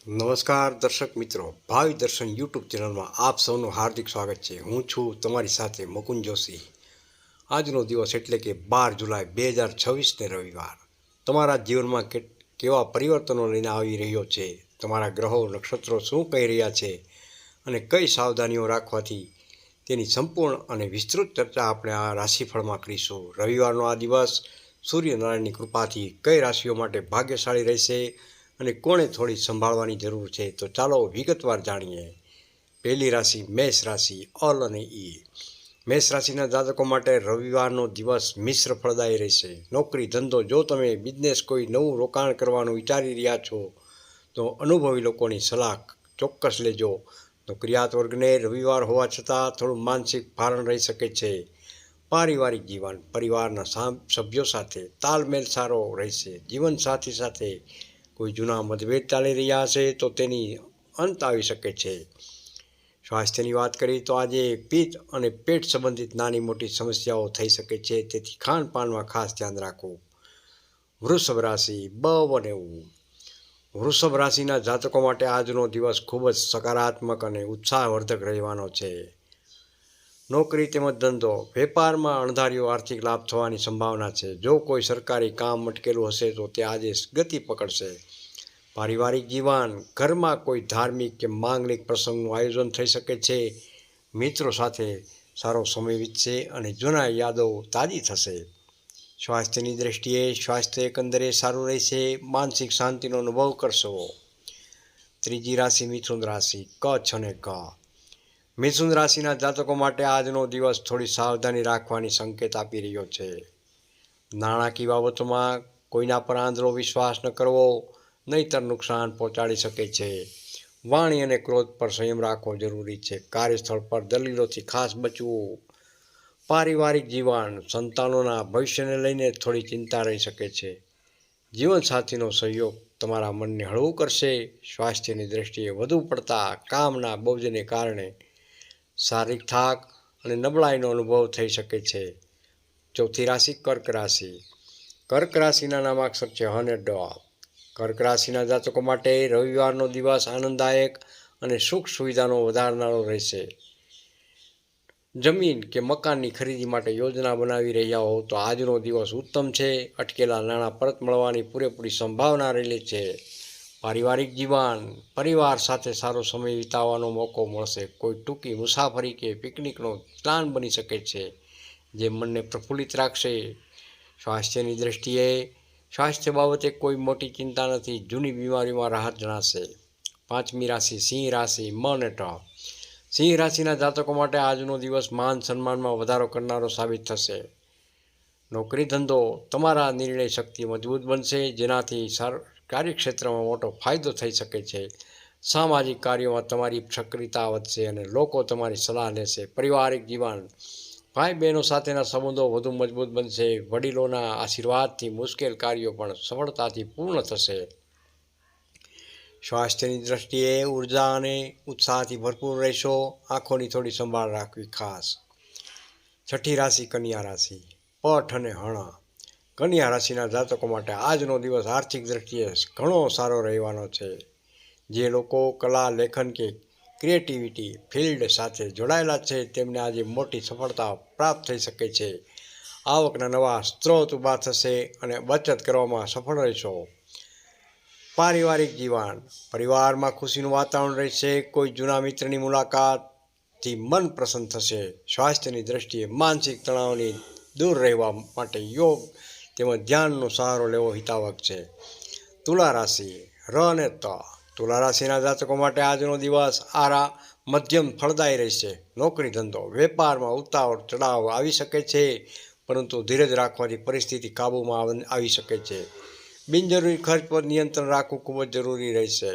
નમસ્કાર દર્શક મિત્રો, ભાવિ દર્શન યુટ્યુબ ચેનલમાં આપ સૌનું હાર્દિક સ્વાગત છે. હું છું તમારી સાથે મુકુંદ જોશી. આજનો દિવસ એટલે કે 12 જુલાઈ 2026ને રવિવાર તમારા જીવનમાં કેવા પરિવર્તનો લઈને આવી રહ્યો છે, તમારા ગ્રહો નક્ષત્રો શું કહી રહ્યા છે અને કઈ સાવધાનીઓ રાખવાથી તેની સંપૂર્ણ અને વિસ્તૃત ચર્ચા આપણે આ રાશિફળમાં કરીશું. રવિવારનો આ દિવસ સૂર્યનારાયણની કૃપાથી કઈ રાશિઓ માટે ભાગ્યશાળી રહેશે અને કોણે થોડી સંભાળવાની જરૂર છે, તો ચાલો વિગતવાર જાણીએ. પહેલી રાશિ મેષ રાશિ. અલ અને ઈ. મેષ રાશિના જાતકો માટે રવિવારનો દિવસ મિશ્ર ફળદાયી રહેશે. નોકરી ધંધો, જો તમે બિઝનેસ કોઈ નવું રોકાણ કરવાનું વિચારી રહ્યા છો તો અનુભવી લોકોની સલાહ ચોક્કસ લેજો. નોકરિયાત વર્ગને રવિવાર હોવા છતાં થોડું માનસિક ભારણ રહી શકે છે. પારિવારિક જીવન, પરિવારના સભ્યો સાથે તાલમેલ સારો રહેશે. જીવનસાથી સાથે કોઈ જૂના મતભેદ ચાલી રહ્યા હશે તો તેની અંત આવી શકે છે. સ્વાસ્થ્યની વાત કરીએ તો આજે પિત્ત અને પેટ સંબંધિત નાની મોટી સમસ્યાઓ થઈ શકે છે, તેથી ખાનપાનમાં ખાસ ધ્યાન રાખવું. વૃષભ રાશિ. બ અને ઉ. વૃષભ રાશિના જાતકો માટે આજનો દિવસ ખૂબ જ સકારાત્મક અને ઉત્સાહવર્ધક રહેવાનો છે. નોકરી તેમજ ધંધો, વેપારમાં અણધાર્યો આર્થિક લાભ થવાની સંભાવના છે. જો કોઈ સરકારી કામ અટકેલું હશે તો તે આજે ગતિ પકડશે. પારિવારિક જીવન, ઘરમાં કોઈ ધાર્મિક કે માંગલિક પ્રસંગનું આયોજન થઈ શકે છે. મિત્રો સાથે સારો સમય વીતશે અને જૂના યાદો તાજી થશે. સ્વાસ્થ્યની દ્રષ્ટિએ સ્વાસ્થ્ય એકંદરે સારું રહેશે. માનસિક શાંતિનો અનુભવ કરશો. ત્રીજી રાશિ મિથુન રાશિ. કચ્છ અને ક. મિથુન રાશિના જાતકો માટે આજનો દિવસ થોડી સાવધાની રાખવાની સંકેત આપી રહ્યો છે. નાણાકીય બાબતોમાં કોઈના પર આંધળો વિશ્વાસ ન કરવો, નહીંતર નુકસાન પહોંચાડી શકે છે. વાણી અને ક્રોધ પર સંયમ રાખવો જરૂરી છે. કાર્યસ્થળ પર દલીલોથી ખાસ બચવું. પારિવારિક જીવન, સંતાનોના ભવિષ્યને લઈને થોડી ચિંતા રહી શકે છે. જીવનસાથીનો સહયોગ તમારા મનને હળવું કરશે. સ્વાસ્થ્યની દ્રષ્ટિએ વધુ પડતા કામના બોજને કારણે શારીરિક થાક અને નબળાઈનો અનુભવ થઈ શકે છે. ચોથી રાશિ કર્ક રાશિ. કર્ક રાશિના નામાક્ષર છે હ અને ડ. કર્ક રાશિના જાતકો માટે રવિવારનો દિવસ આનંદદાયક અને સુખ સુવિધાનો વધારનારો રહેશે. જમીન કે મકાનની ખરીદી માટે યોજના બનાવી રહ્યા હો તો આજનો દિવસ ઉત્તમ છે. અટકેલા નાણાં પરત મળવાની પૂરેપૂરી સંભાવના રહેલી છે. પારિવારિક જીવન, પરિવાર સાથે સારો સમય વિતાવવાનો મોકો મળશે. કોઈ ટૂંકી મુસાફરી કે પિકનિકનો પ્લાન બની શકે છે, જે મનને પ્રફુલ્લિત રાખશે. સ્વાસ્થ્યની દ્રષ્ટિએ સ્વાસ્થ્ય બાબતે કોઈ મોટી ચિંતા નથી. જૂની બીમારીમાં રાહત જણાશે. પાંચમી રાશિ સિંહ રાશિ. મ અને ટ. સિંહ રાશિના જાતકો માટે આજનો દિવસ માન સન્માનમાં વધારો કરનારો સાબિત થશે. નોકરી ધંધો, તમારા નિર્ણય શક્તિ મજબૂત બનશે, જેનાથી કાર્યક્ષેત્રમાં મોટો ફાયદો થઈ શકે છે. સામાજિક કાર્યોમાં તમારી સક્રિયતા વધશે અને લોકો તમારી સલાહ લેશે. પારિવારિક જીવન, ભાઈ બહેનો સાથેના સંબંધો વધુ મજબૂત બનશે. વડીલોના આશીર્વાદથી મુશ્કેલ કાર્યો પણ સફળતાથી પૂર્ણ થશે. સ્વાસ્થ્યની દ્રષ્ટિએ ઉર્જા અને ઉત્સાહથી ભરપૂર રહેશો. આંખોની થોડી સંભાળ રાખવી ખાસ. છઠ્ઠી રાશિ કન્યા રાશિ. પઠ અને હણ. કન્યા રાશિના જાતકો માટે આજનો દિવસ આર્થિક દ્રષ્ટિએ ઘણો સારો રહેવાનો છે. જે લોકો કલા, લેખન કે ક્રિએટિવિટી ફિલ્ડ સાથે જોડાયેલા છે તેમને આજે મોટી સફળતા પ્રાપ્ત થઈ શકે છે. આવકના નવા સ્ત્રોત ઊભા થશે અને બચત કરવામાં સફળ રહેશો. પારિવારિક જીવન, પરિવારમાં ખુશીનું વાતાવરણ રહેશે. કોઈ જૂના મિત્રની મુલાકાતથી મન પ્રસન્ન થશે. સ્વાસ્થ્યની દ્રષ્ટિએ માનસિક તણાવની દૂર રહેવા માટે યોગ તેમજ ધ્યાનનો સહારો લેવો હિતાવક છે. તુલા રાશિ. ર અને ત. તુલા રાશિના જાતકો માટે આજનો દિવસ મધ્યમ ફળદાયી રહેશે. નોકરી ધંધો, વેપારમાં ઉતાર ચઢાવ આવી શકે છે, પરંતુ ધીરજ રાખવાથી પરિસ્થિતિ કાબૂમાં આવી શકે છે. બિનજરૂરી ખર્ચ પર નિયંત્રણ રાખવું ખૂબ જ જરૂરી રહેશે.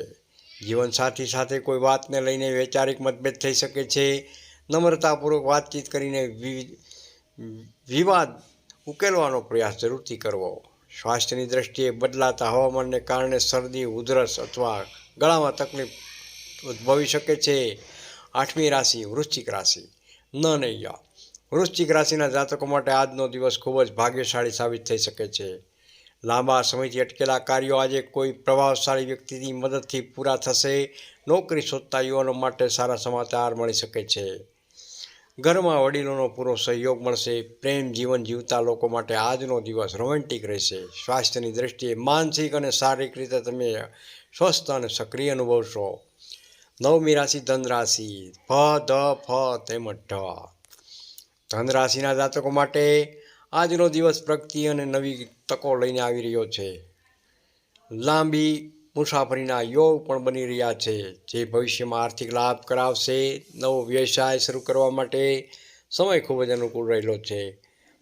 જીવનસાથી સાથે કોઈ વાતને લઈને વૈચારિક મતભેદ થઈ શકે છે. નમ્રતાપૂર્વક વાતચીત કરીને વિવાદ ઉકેલવાનો પ્રયાસ જરૂરથી કરવો. સ્વાસ્થ્યની દ્રષ્ટિએ બદલાતા હવામાનને કારણે શરદી, ઉધરસ અથવા ગળામાં તકલીફ ઉદ્ભવી શકે છે. આઠમી રાશિ વૃશ્ચિક રાશિ. ન અને ય. વૃશ્ચિક રાશિના જાતકો માટે આજનો દિવસ ખૂબ જ ભાગ્યશાળી સાબિત થઈ શકે છે. લાંબા સમયથી અટકેલા કાર્યો આજે કોઈ પ્રભાવશાળી વ્યક્તિની મદદથી પૂરા થશે. નોકરી શોધતા યુવાનો માટે સારા સમાચાર મળી શકે છે. ઘરમાં વડીલોનો પૂરો સહયોગ મળશે. પ્રેમ જીવન જીવતા લોકો માટે આજનો દિવસ રોમેન્ટિક રહેશે. સ્વાસ્થ્યની દ્રષ્ટિએ માનસિક અને શારીરિક રીતે તમે સ્વસ્થ અને સક્રિય અનુભવશો. નવમી રાશિ ધન રાશિ. ફ તેમજ ઢ. ધન રાશિના જાતકો માટે આજનો દિવસ પ્રગતિ અને નવી તકો લઈને આવી રહ્યો છે. લાંબી મુસાફરીના યોગ પણ બની રહ્યા છે, જે ભવિષ્યમાં આર્થિક લાભ કરાવશે. નવો વ્યવસાય શરૂ કરવા માટે સમય ખૂબ જ અનુકૂળ રહેલો છે.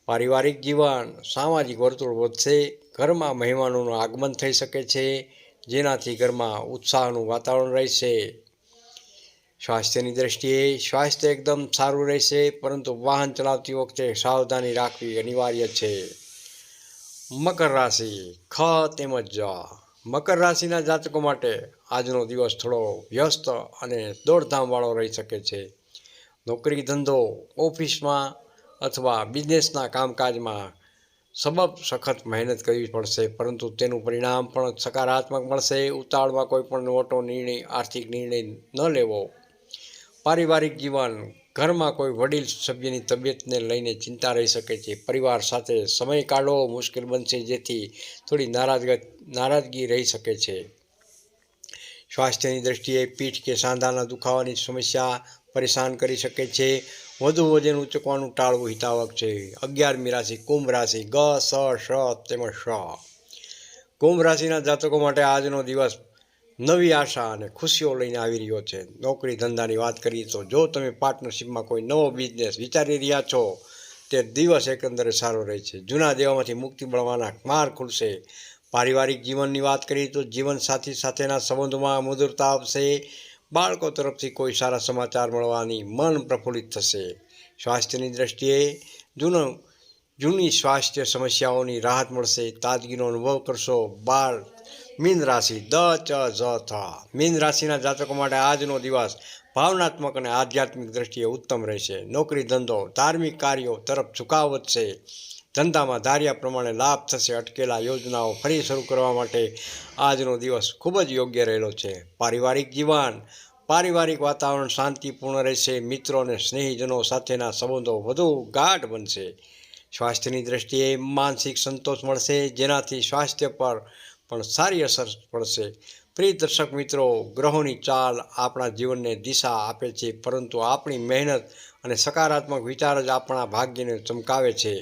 પારિવારિક જીવન, સામાજિક વર્તુળ વધશે. ઘરમાં મહેમાનોનું આગમન થઈ શકે છે, જેનાથી ઘરમાં ઉત્સાહનું વાતાવરણ રહેશે. સ્વાસ્થ્યની દ્રષ્ટિએ સ્વાસ્થ્ય એકદમ સારું રહેશે, પરંતુ વાહન ચલાવતી વખતે સાવધાની રાખવી અનિવાર્ય છે. મકર રાશિ. ખ તેમજ જ. મકર રાશિના જાતકો માટે આજનો દિવસ થોડો વ્યસ્ત અને દોડધામવાળો રહી શકે છે. નોકરી ધંધો, ઓફિસમાં અથવા બિઝનેસના કામકાજમાં સખત મહેનત કરવી પડશે, પરંતુ તેનું પરિણામ પણ સકારાત્મક મળશે. ઉતાવળમાં કોઈ પણ મોટો આર્થિક નિર્ણય ન લેવો. પારિવારિક જીવન, ઘરમાં કોઈ વડીલ સભ્યની તબિયતને લઈને ચિંતા રહી શકે છે. પરિવાર સાથે સમય કાઢવો મુશ્કેલ બનશે, જેથી થોડી નારાજગી રહી શકે છે. સ્વાસ્થ્યની દ્રષ્ટિએ પીઠ કે સાંધાના દુખાવાની સમસ્યા પરેશાન કરી શકે છે. વધુ વજન ઉચકવાનું ટાળવું હિતાવક છે. 11મી રાશિ કુંભ રાશિ. ગ, સ, શ તેમજ શ. કુંભ રાશિના જાતકો માટે આજનો દિવસ નવી આશા અને ખુશીઓ લઈને આવી રહ્યો છે. નોકરી ધંધાની વાત કરીએ તો જો તમે પાર્ટનરશિપમાં કોઈ નવો બિઝનેસ વિચારી રહ્યા છો, તે દિવસ એકંદરે સારો રહે છે. જૂના દેવામાંથી મુક્તિ મળવાના માર્ગ ખુલશે. પારિવારિક જીવનની વાત કરીએ તો જીવનસાથી સાથેના સંબંધોમાં મધુરતા આવશે. બાળકો તરફથી કોઈ સારા સમાચાર મળવાની મન પ્રફુલ્લિત થશે. સ્વાસ્થ્યની દ્રષ્ટિએ જૂની સ્વાસ્થ્ય સમસ્યાઓની રાહત મળશે. તાજગીનો અનુભવ કરશો. મીન રાશિ. દ, ચ, ઝ, થ. મીન રાશિના જાતકો માટે આજનો દિવસ ભાવનાત્મક અને આધ્યાત્મિક દ્રષ્ટિએ ઉત્તમ રહેશે. નોકરી ધંધો, ધાર્મિક કાર્યો તરફ ઝુકાવ વધશે. ધંધામાં ધાર્યા પ્રમાણે લાભ થશે. અટકેલા યોજનાઓ ફરી શરૂ કરવા માટે આજનો દિવસ ખૂબ જ યોગ્ય રહેલો છે. પારિવારિક જીવન, પારિવારિક વાતાવરણ શાંતિપૂર્ણ રહેશે. મિત્રો અને સ્નેહીજનો સાથેના સંબંધો વધુ ગાઢ બનશે. સ્વાસ્થ્યની દ્રષ્ટિએ માનસિક સંતોષ મળશે, જેનાથી સ્વાસ્થ્ય પર પણ સારી અસર પડશે. પ્રિય દર્શક મિત્રો, ગ્રહોની ચાલ આપણા જીવનને દિશા આપે છે, પરંતુ આપણી મહેનત અને સકારાત્મક વિચાર જ આપણા ભાગ્યને ચમકાવે છે.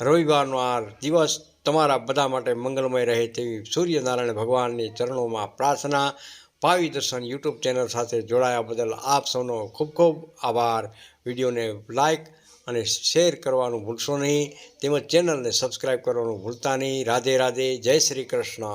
રવિવારનો આ દિવસ તમારા બધા માટે મંગલમય રહે તેવી સૂર્યનારાયણ ભગવાનની ચરણોમાં પ્રાર્થના. ભાવિ દર્શન યુટ્યુબ ચેનલ સાથે જોડાયા બદલ આપ સૌનો ખૂબ ખૂબ આભાર. વિડીયોને લાઇક અને શેર કરવાનું ભૂલશો નહીં, તેમજ ચેનલને સબસ્ક્રાઈબ કરવાનું ભૂલતા નહીં. રાધે રાધે. જય શ્રી કૃષ્ણ.